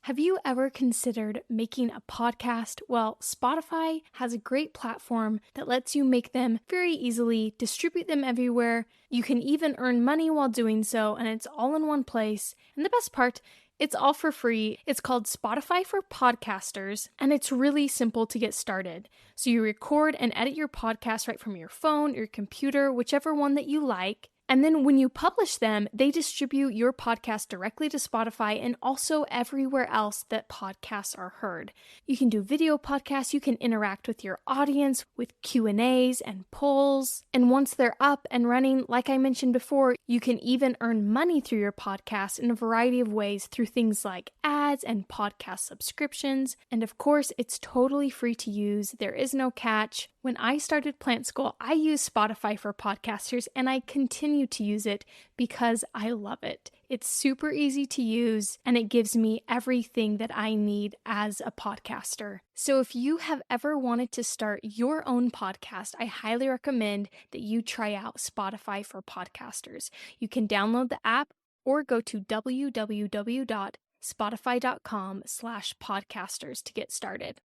Have you ever considered making a podcast? Well, Spotify has a great platform that lets you make them very easily, distribute them everywhere. You can even earn money while doing so, and it's all in one place. And the best part, it's all for free. It's called Spotify for Podcasters, and it's really simple to get started. So you record and edit your podcast right from your phone, your computer, whichever one that you like. And then when you publish them, they distribute your podcast directly to Spotify and also everywhere else that podcasts are heard. You can do video podcasts, you can interact with your audience with Q&As and polls. And once they're up and running, like I mentioned before, you can even earn money through your podcast in a variety of ways through things like ads and podcast subscriptions. And of course, it's totally free to use. There is no catch. When I started Plant School, I used Spotify for Podcasters, and I continue to use it because I love it. It's super easy to use, and it gives me everything that I need as a podcaster. So if you have ever wanted to start your own podcast, I highly recommend that you try out Spotify for Podcasters. You can download the app or go to www.spotify.com/podcasters to get started.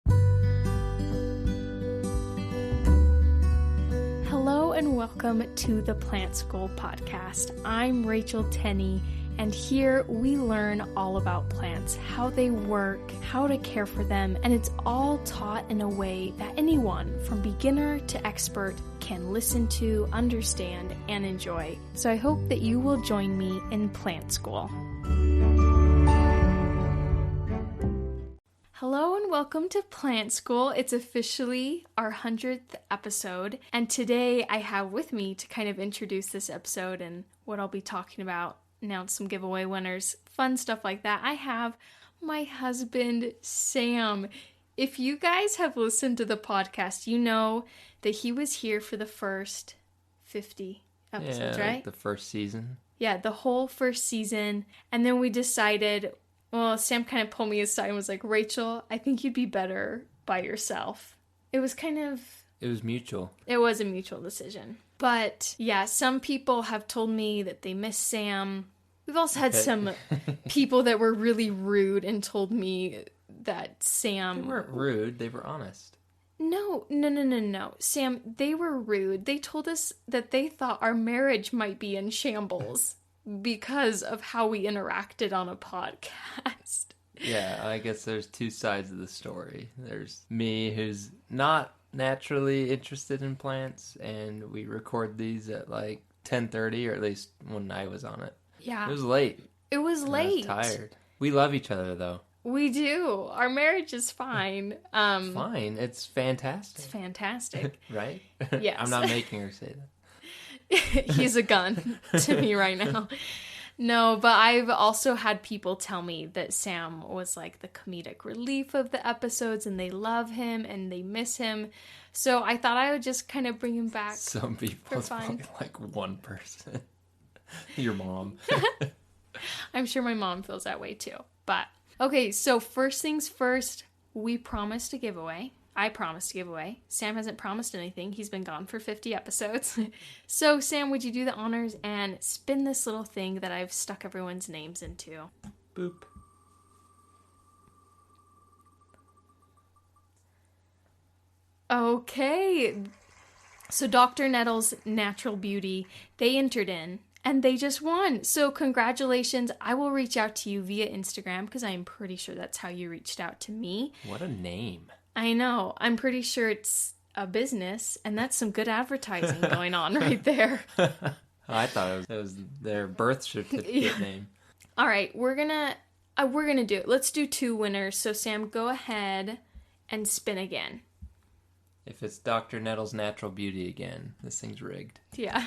Hello and welcome to the Plant School podcast. I'm Rachel Tenney, and here we learn all about plants, how they work, how to care for them, and it's all taught in a way that anyone from beginner to expert can listen to, understand, and enjoy. So I hope that you will join me in Plant School. Hello and welcome to Plant School. It's officially our 100th episode, and today I have with me to kind of introduce this episode and what I'll be talking about, announce some giveaway winners, fun stuff like that. I have my husband, Sam. If you guys have listened to the podcast, you know that he was here for the first 50 episodes, right? Like the first season. Yeah, the whole first season, and then we decided... Well, Sam kind of pulled me aside and was like, Rachel, I think you'd be better by yourself. It was mutual. It was a mutual decision. But yeah, some people have told me that they miss Sam. We've also had some people that were really rude and told me that Sam... They weren't rude, they were honest. No. Sam, they were rude. They told us that they thought our marriage might be in shambles. Because of how we interacted on a podcast. Yeah, I guess there's two sides of the story. There's me, who's not naturally interested in plants, and we record these at like 10:30, or at least when I was on it. Yeah. It was late. I was tired. We love each other, though. We do. Our marriage is fine. Fine. It's fantastic. It's fantastic. Right? Yes. I'm not making her say that. He's a gun to me right now. No, but I've also had people tell me that Sam was like the comedic relief of the episodes, and they love him and they miss him. So I thought I would just kind of bring him back. Some people, it's probably like one person. Your mom. I'm sure my mom feels that way too. But okay, so first things first, we promised a giveaway. I promised to give away. Sam hasn't promised anything. He's been gone for 50 episodes. So, Sam, would you do the honors and spin this little thing that I've stuck everyone's names into? Boop. Okay. So, Dr. Nettle's Natural Beauty, they entered in, and they just won. So, congratulations. I will reach out to you via Instagram, because I'm pretty sure that's how you reached out to me. What a name. I know. I'm pretty sure it's a business, and that's some good advertising going on right there. I thought it was their birth certificate name. All right, we're gonna do it. Let's do two winners. So Sam, go ahead and spin again. If it's Dr. Nettle's Natural Beauty again, this thing's rigged. Yeah.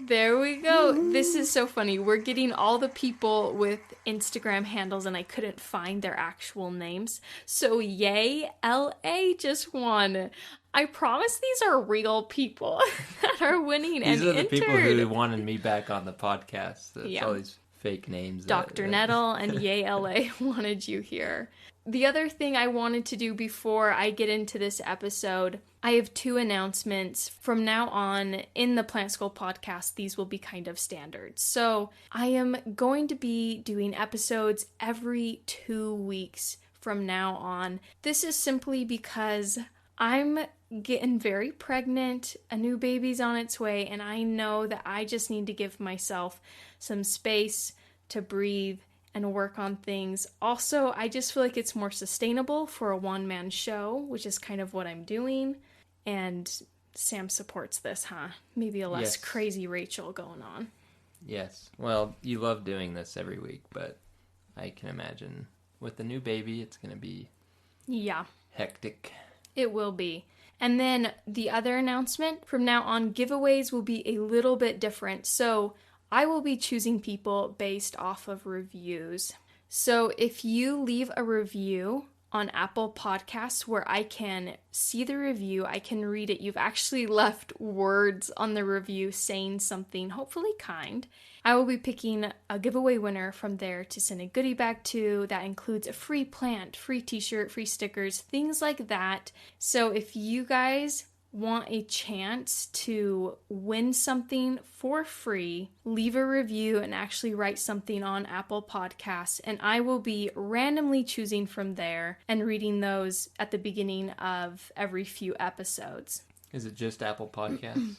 There we go. This is so funny. We're getting all the people with Instagram handles, and I couldn't find their actual names. So yay, LA just won. I promise these are real people that are winning and entered. These are the people who wanted me back on the podcast. That's all these fake names. Dr. Nettle and Yay LA wanted you here. the other thing I wanted to do before I get into this episode, I have two announcements. From now on, in the Plant School podcast, these will be kind of standard. So I am going to be doing episodes every 2 weeks from now on. This is simply because I'm getting very pregnant, a new baby's on its way, and I know that I just need to give myself some space to breathe and work on things. Also, I just feel like it's more sustainable for a one-man show, which is kind of what I'm doing. And Sam supports this, huh? Maybe a less crazy Rachel going on. Yes. Well, you love doing this every week, but I can imagine with the new baby, it's going to be hectic. It will be. And then the other announcement, from now on, giveaways will be a little bit different. So I will be choosing people based off of reviews. So if you leave a review on Apple Podcasts where I can see the review, I can read it. You've actually left words on the review saying something hopefully kind. I will be picking a giveaway winner from there to send a goodie bag to that includes a free plant, free t-shirt, free stickers, things like that. So if you guys want a chance to win something for free, leave a review and actually write something on Apple Podcasts, and I will be randomly choosing from there and reading those at the beginning of every few episodes. Is it just Apple Podcasts?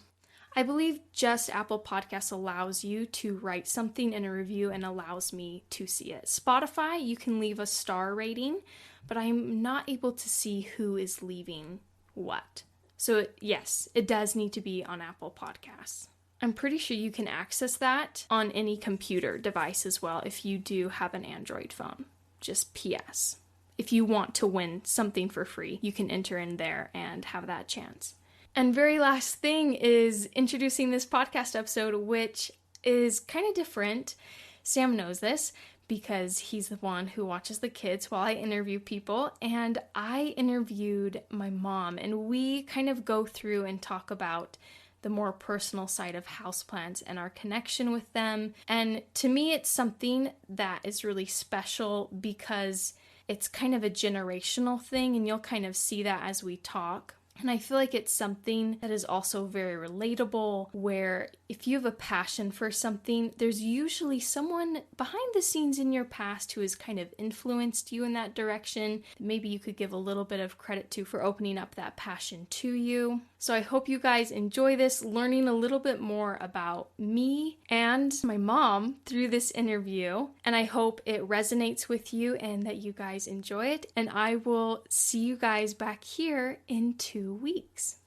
I believe just Apple Podcasts allows you to write something in a review and allows me to see it. Spotify, you can leave a star rating, but I'm not able to see who is leaving what. So yes, it does need to be on Apple Podcasts. I'm pretty sure you can access that on any computer device as well if you do have an Android phone. Just PS. If you want to win something for free, you can enter in there and have that chance. And very last thing is introducing this podcast episode, which is kind of different. Sam knows this because he's the one who watches the kids while I interview people. And I interviewed my mom, and we kind of go through and talk about the more personal side of houseplants and our connection with them. And to me, it's something that is really special because it's kind of a generational thing, and you'll kind of see that as we talk. And I feel like it's something that is also very relatable, where if you have a passion for something, there's usually someone behind the scenes in your past who has kind of influenced you in that direction. Maybe you could give a little bit of credit to for opening up that passion to you. So I hope you guys enjoy this, learning a little bit more about me and my mom through this interview. And I hope it resonates with you and that you guys enjoy it. And I will see you guys back here in 2 weeks.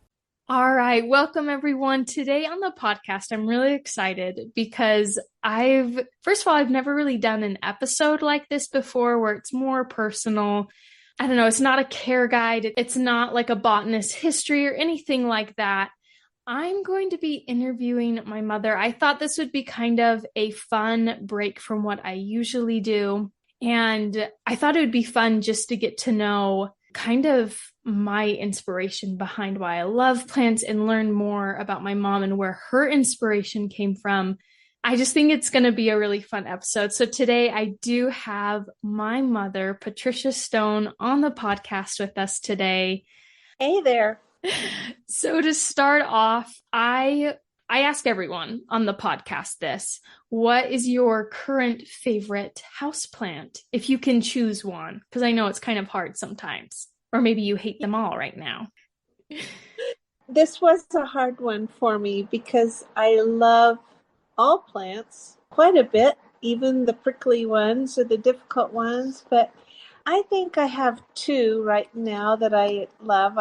All right, welcome everyone. Today on the podcast, I'm really excited because first of all, I've never really done an episode like this before where it's more personal. I don't know, it's not a care guide. It's not like a botanist history or anything like that. I'm going to be interviewing my mother. I thought this would be kind of a fun break from what I usually do. And I thought it would be fun just to get to know kind of my inspiration behind why I love plants and learn more about my mom and where her inspiration came from. I just think it's going to be a really fun episode. So today I do have my mother, Patricia Stone, on the podcast with us today. Hey there. So to start off, I ask everyone on the podcast this: what is your current favorite houseplant? If you can choose one, because I know it's kind of hard sometimes, or maybe you hate them all right now. This was a hard one for me because I love all plants quite a bit, even the prickly ones or the difficult ones. But I think I have two right now that I love.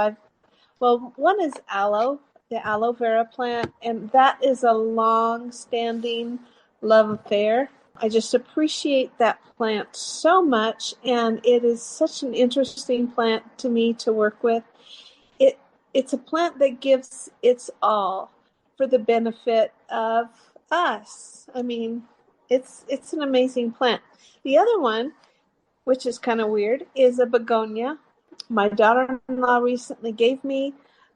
One is aloe, the aloe vera plant, and that is a long-standing love affair. I just appreciate that plant so much, and it is such an interesting plant to me to work with. It's a plant that gives its all for the benefit of us. I mean, it's an amazing plant. The other one, which is kind of weird, is a begonia. My daughter-in-law recently gave me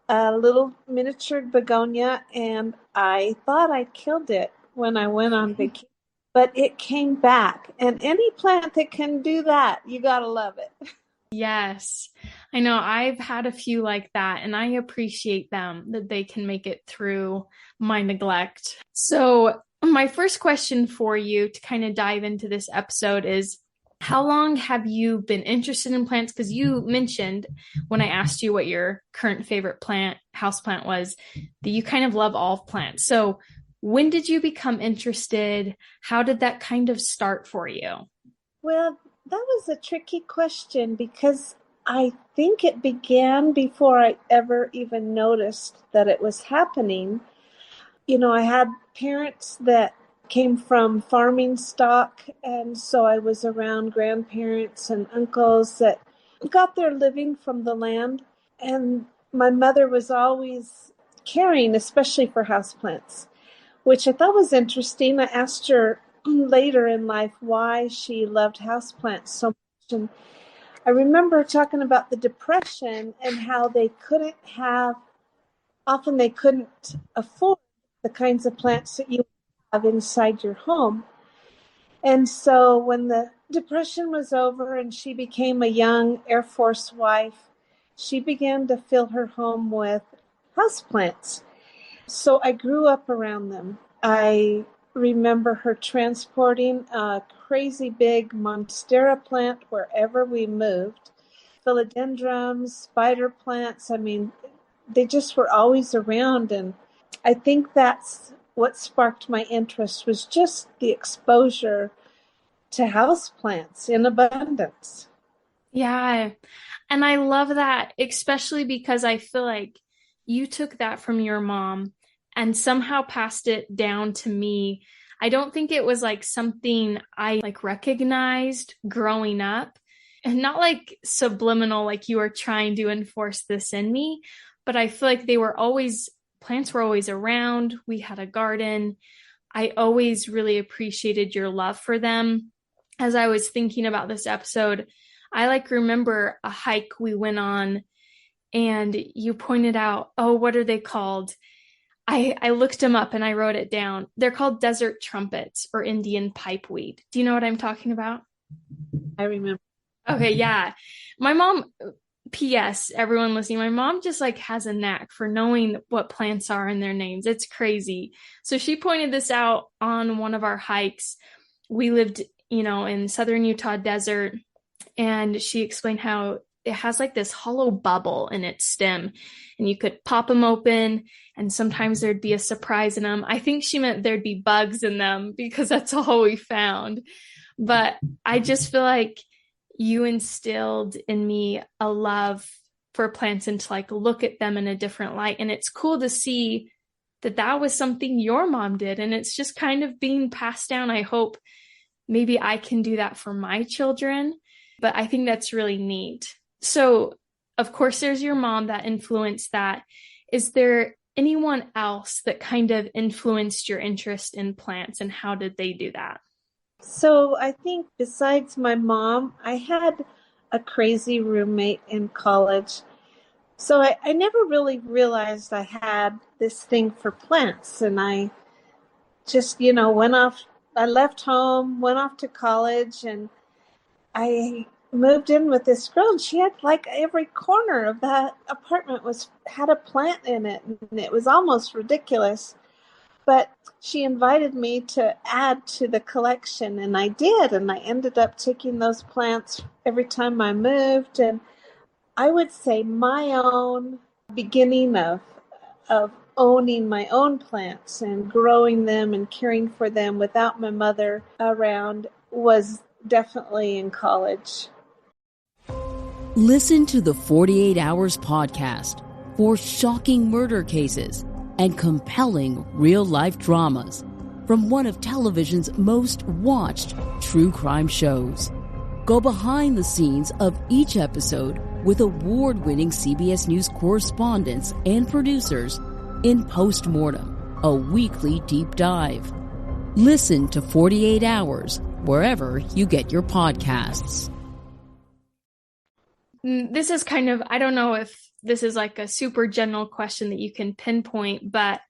a little miniature begonia, and I thought I killed it when I went on vacation, but it came back. And any plant that can do that, you gotta love it. Yes. I know I've had a few like that, and I appreciate them that they can make it through my neglect. So, my first question for you to kind of dive into this episode is how long have you been interested in plants? Because you mentioned when I asked you what your current favorite house plant was, that you kind of love all plants. So, when did you become interested? How did that kind of start for you? Well, that was a tricky question because I think it began before I ever even noticed that it was happening. I had parents that came from farming stock, and so I was around grandparents and uncles that got their living from the land. And my mother was always caring, especially for houseplants, which I thought was interesting. I asked her later in life why she loved houseplants so much. And I remember talking about the Depression and how often they couldn't afford the kinds of plants that you have inside your home. And so when the Depression was over and she became a young Air Force wife, she began to fill her home with houseplants. So I grew up around them. I remember her transporting a crazy big monstera plant wherever we moved, philodendrons, spider plants. I mean, they just were always around. And I think that's what sparked my interest was just the exposure to houseplants in abundance. Yeah. And I love that, especially because I feel like you took that from your mom and somehow passed it down to me. I don't think it was like something I like recognized growing up, and not like subliminal, like you were trying to enforce this in me, but I feel like plants were always around. We had a garden. I always really appreciated your love for them. As I was thinking about this episode, I like remember a hike we went on and you pointed out, oh, what are they called? I looked them up and I wrote it down. They're called desert trumpets or Indian pipeweed. Do you know what I'm talking about? I remember. Okay, yeah. My mom, P.S., everyone listening, my mom just like has a knack for knowing what plants are and their names. It's crazy. So she pointed this out on one of our hikes. We lived, in southern Utah desert, and she explained how it has like this hollow bubble in its stem and you could pop them open and sometimes there'd be a surprise in them. I think she meant there'd be bugs in them because that's all we found. But I just feel like you instilled in me a love for plants and to like look at them in a different light. And it's cool to see that was something your mom did. And it's just kind of being passed down. I hope maybe I can do that for my children, but I think that's really neat. So, of course, there's your mom that influenced that. Is there anyone else that kind of influenced your interest in plants, and how did they do that? So I think besides my mom, I had a crazy roommate in college. So I never really realized I had this thing for plants. And I just, I left home, went off to college, and I moved in with this girl, and she had like every corner of that apartment had a plant in it, and it was almost ridiculous. But she invited me to add to the collection, and I did, and I ended up taking those plants every time I moved. And I would say my own beginning of owning my own plants and growing them and caring for them without my mother around was definitely in college. Listen to the 48 Hours podcast for shocking murder cases and compelling real-life dramas from one of television's most watched true crime shows. Go behind the scenes of each episode with award-winning CBS News correspondents and producers in Postmortem, a weekly deep dive. Listen to 48 Hours wherever you get your podcasts. This is kind of, I don't know if this is like a super general question that you can pinpoint, but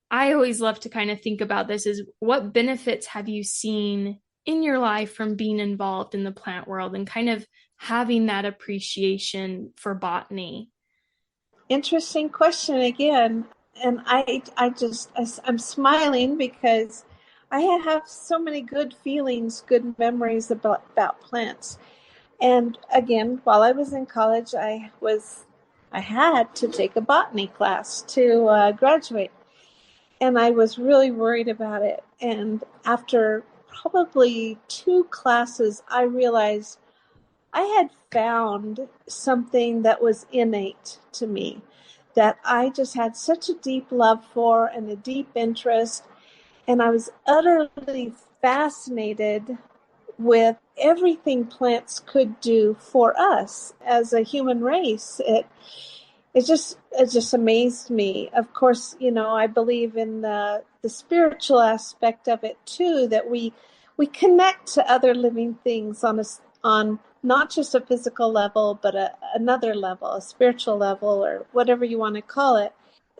I always love to kind of think about this is what benefits have you seen in your life from being involved in the plant world, and kind of having that appreciation for botany? Interesting question again. And I'm smiling because I have so many good feelings, good memories about plants. And again, while I was in college, I had to take a botany class to graduate. And I was really worried about it. And after probably 2 classes, I realized I had found something that was innate to me, that I just had such a deep love for and a deep interest. And I was utterly fascinated with everything plants could do for us as a human race. It just amazed me. Of course, I believe in the spiritual aspect of it too, that we connect to other living things on not just a physical level, but another level, a spiritual level, or whatever you want to call it.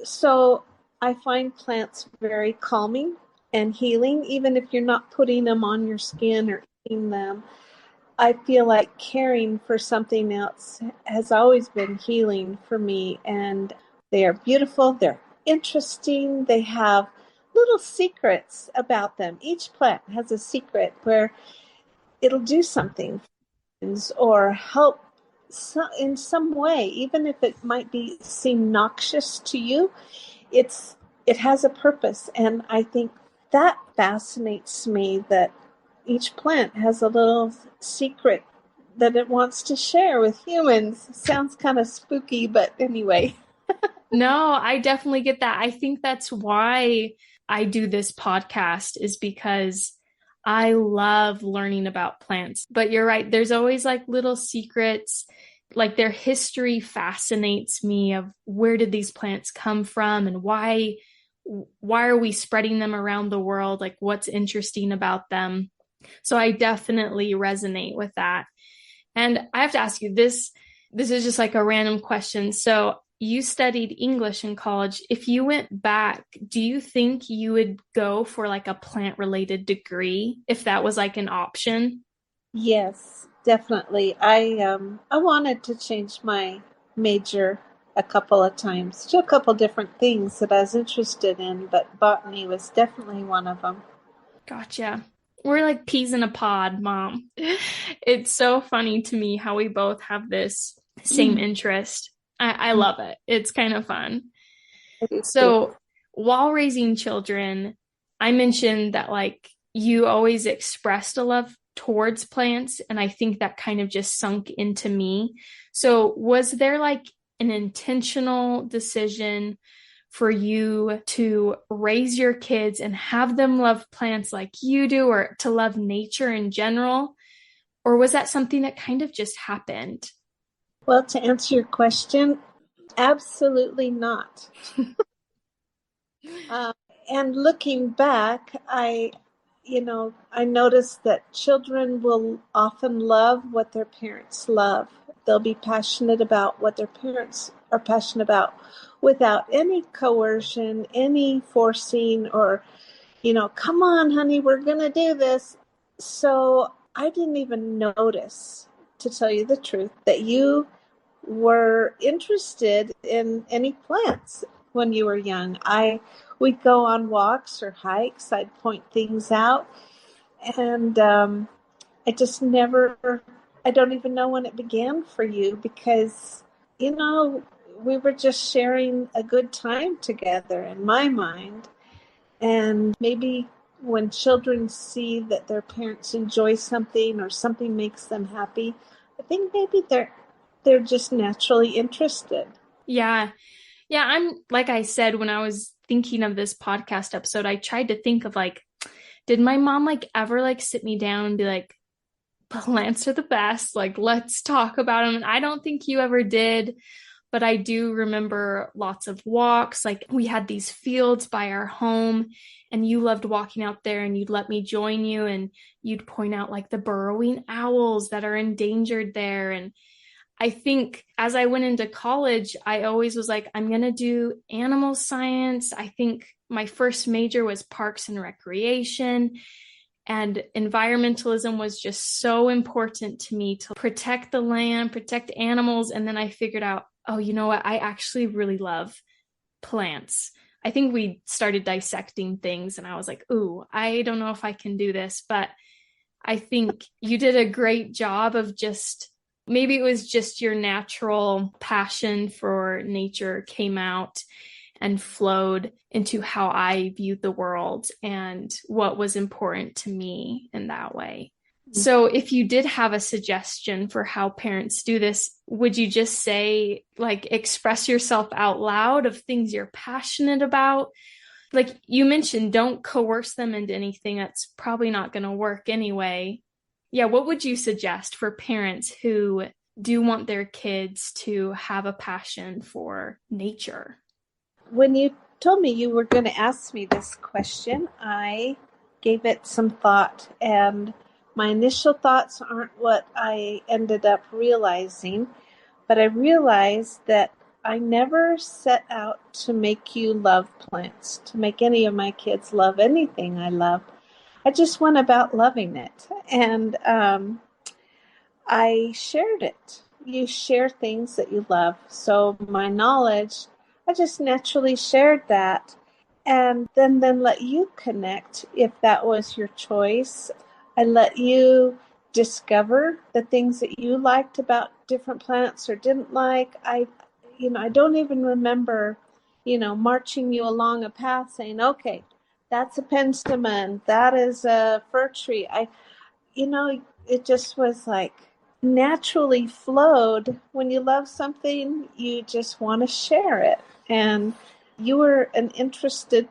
So I find plants very calming and healing, even if you're not putting them on your skin or eating them. I feel like caring for something else has always been healing for me. And they are beautiful, they're interesting, they have little secrets about them. Each plant has a secret where it'll do something or help in some way, even if it might seem noxious to you. It has a purpose, and I think that fascinates me, that each plant has a little secret that it wants to share with humans. Sounds kind of spooky, but anyway. No, I definitely get that. I think that's why I do this podcast, is because I love learning about plants. But you're right, there's always like little secrets, like their history fascinates me, of where did these plants come from and why are we spreading them around the world? Like, what's interesting about them? So I definitely resonate with that. And I have to ask you this. This is just like a random question. So you studied English in college. If you went back, do you think you would go for like a plant related degree if that was like an option? Yes, definitely. I wanted to change my major a couple of times to a couple different things that I was interested in, but botany was definitely one of them. Gotcha. We're like peas in a pod, Mom. It's so funny to me how we both have this same interest. I love it. It's kind of fun. I do too. So while raising children, I mentioned that like you always expressed a love towards plants, and I think that kind of just sunk into me. So was there like an intentional decision for you to raise your kids and have them love plants like you do, or to love nature in general? Or was that something that kind of just happened? Well, to answer your question, absolutely not. And looking back, I noticed that children will often love what their parents love. They'll be passionate about what their parents are passionate about without any coercion, any forcing, or, come on, honey, we're going to do this. So I didn't even notice, to tell you the truth, that you were interested in any plants when you were young. We'd go on walks or hikes. I'd point things out, and I just never. I don't even know when it began for you, because we were just sharing a good time together in my mind. And maybe when children see that their parents enjoy something or something makes them happy, I think maybe they're just naturally interested. Yeah. Yeah. I'm, like I said, when I was thinking of this podcast episode, I tried to think of like, did my mom like ever like sit me down and be like, plants are the best, like let's talk about them? And I don't think you ever did, but I do remember lots of walks. Like we had these fields by our home, and you loved walking out there, and you'd let me join you, and you'd point out like the burrowing owls that are endangered there. And I think as I went into college, I always was like, I'm going to do animal science. I think my first major was parks and recreation. And environmentalism was just so important to me to protect the land, protect animals. And then I figured out, oh, you know what? I actually really love plants. I think we started dissecting things and I was like, ooh, I don't know if I can do this, but I think you did a great job of just, maybe it was just your natural passion for nature came out and flowed into how I viewed the world and what was important to me in that way. So if you did have a suggestion for how parents do this, would you just say, like, express yourself out loud of things you're passionate about? Like you mentioned, don't coerce them into anything that's probably not going to work anyway. Yeah, what would you suggest for parents who do want their kids to have a passion for nature? When you told me you were going to ask me this question, I gave it some thought, and my initial thoughts aren't what I ended up realizing, but I realized that I never set out to make you love plants, to make any of my kids love anything I love. I just went about loving it, and I shared it. You share things that you love. So my knowledge, I just naturally shared that, and then let you connect if that was your choice. I let you discover the things that you liked about different plants or didn't like. I don't even remember, marching you along a path saying, okay, that's a penstemon, that is a fir tree. It just was like naturally flowed. When you love something, you just want to share it. And you were an interested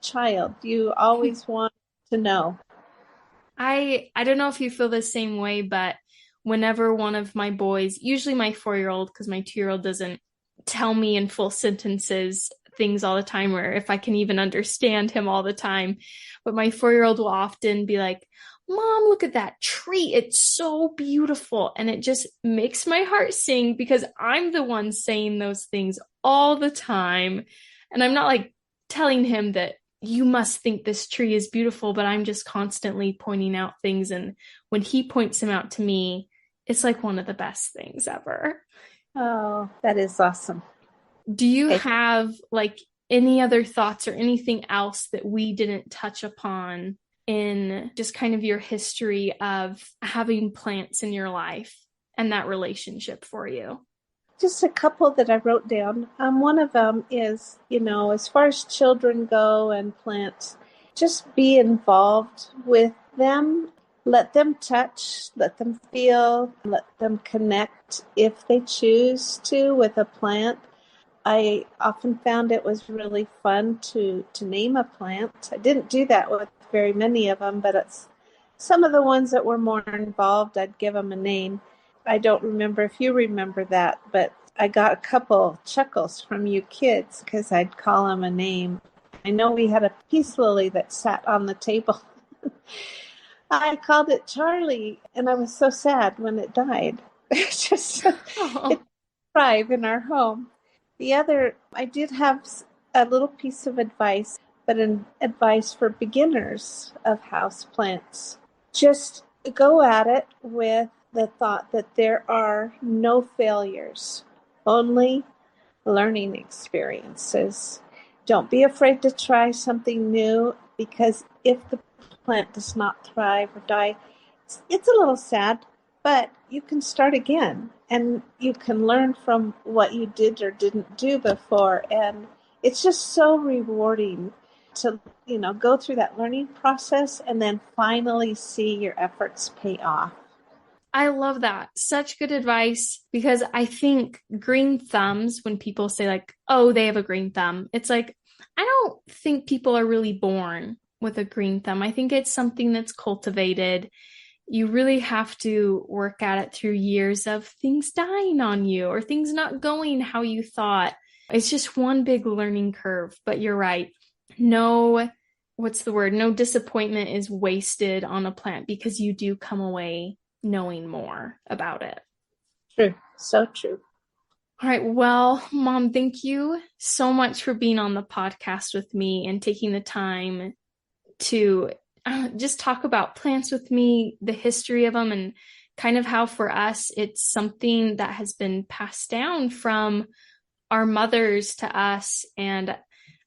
child. You always want to know. I don't know if you feel the same way, but whenever one of my boys, usually my 4-year-old, because my 2-year-old doesn't tell me in full sentences things all the time, or if I can even understand him all the time, but my 4-year-old will often be like, Mom, look at that tree. It's so beautiful. And it just makes my heart sing because I'm the one saying those things all the time. And I'm not like telling him that you must think this tree is beautiful, but I'm just constantly pointing out things. And when he points them out to me, it's like one of the best things ever. Oh, that is awesome. Do you have like any other thoughts or anything else that we didn't touch upon in just kind of your history of having plants in your life and that relationship for you? Just a couple that I wrote down. One of them is, as far as children go and plants, just be involved with them. Let them touch, let them feel, let them connect if they choose to with a plant. I often found it was really fun to name a plant. I didn't do that with very many of them, but it's some of the ones that were more involved, I'd give them a name. I don't remember if you remember that, but I got a couple chuckles from you kids because I'd call them a name. I know we had a peace lily that sat on the table. I called it Charlie, and I was so sad when it died. It's just it thrived in our home. The other, I did have a little piece of advice, but an advice for beginners of houseplants. Just go at it with the thought that there are no failures, only learning experiences. Don't be afraid to try something new, because if the plant does not thrive or die, it's a little sad, but you can start again and you can learn from what you did or didn't do before. And it's just so rewarding to, go through that learning process and then finally see your efforts pay off. I love that. Such good advice, because I think green thumbs, when people say like, oh, they have a green thumb, it's like, I don't think people are really born with a green thumb. I think it's something that's cultivated. You really have to work at it through years of things dying on you or things not going how you thought. It's just one big learning curve. But you're right. No disappointment is wasted on a plant, because you do come away knowing more about it. True. So true. All right. Well, Mom, thank you so much for being on the podcast with me and taking the time to just talk about plants with me, the history of them, and kind of how for us it's something that has been passed down from our mothers to us. And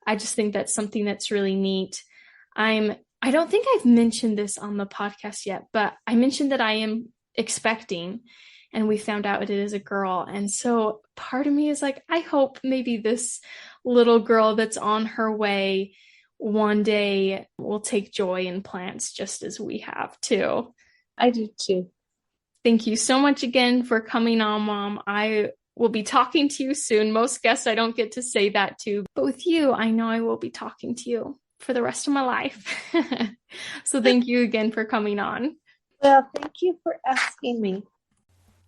I just think that's something that's really neat. I don't think I've mentioned this on the podcast yet, but I mentioned that I am expecting, and we found out it is a girl. And so part of me is like, I hope maybe this little girl that's on her way one day will take joy in plants just as we have too. I do too. Thank you so much again for coming on, Mom. I will be talking to you soon. Most guests I don't get to say that to, but with you, I know I will be talking to you for the rest of my life. So thank you again for coming on. Well, thank you for asking me.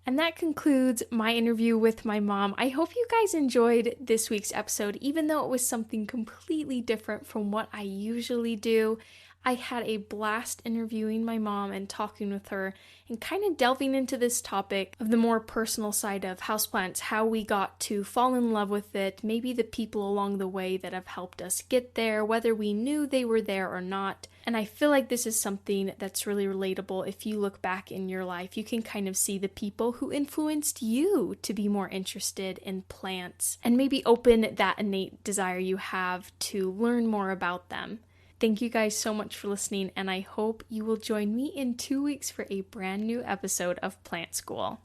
And that concludes my interview with my mom. I hope you guys enjoyed this week's episode, even though it was something completely different from what I usually do. I had a blast interviewing my mom and talking with her and kind of delving into this topic of the more personal side of houseplants, how we got to fall in love with it, maybe the people along the way that have helped us get there, whether we knew they were there or not. And I feel like this is something that's really relatable. If you look back in your life, you can kind of see the people who influenced you to be more interested in plants and maybe open that innate desire you have to learn more about them. Thank you guys so much for listening, and I hope you will join me in 2 weeks for a brand new episode of Plant School.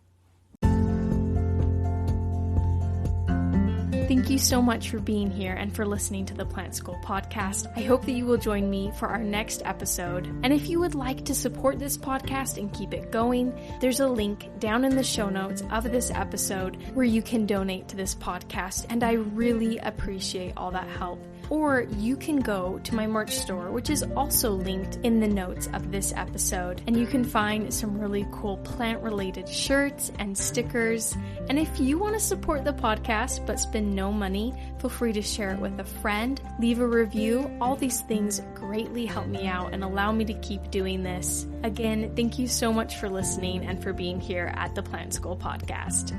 Thank you so much for being here and for listening to the Plant School podcast. I hope that you will join me for our next episode. And if you would like to support this podcast and keep it going, there's a link down in the show notes of this episode where you can donate to this podcast, and I really appreciate all that help. Or you can go to my merch store, which is also linked in the notes of this episode, and you can find some really cool plant-related shirts and stickers. And if you want to support the podcast but spend no money, feel free to share it with a friend, leave a review. All these things greatly help me out and allow me to keep doing this. Again, thank you so much for listening and for being here at the Plant School podcast.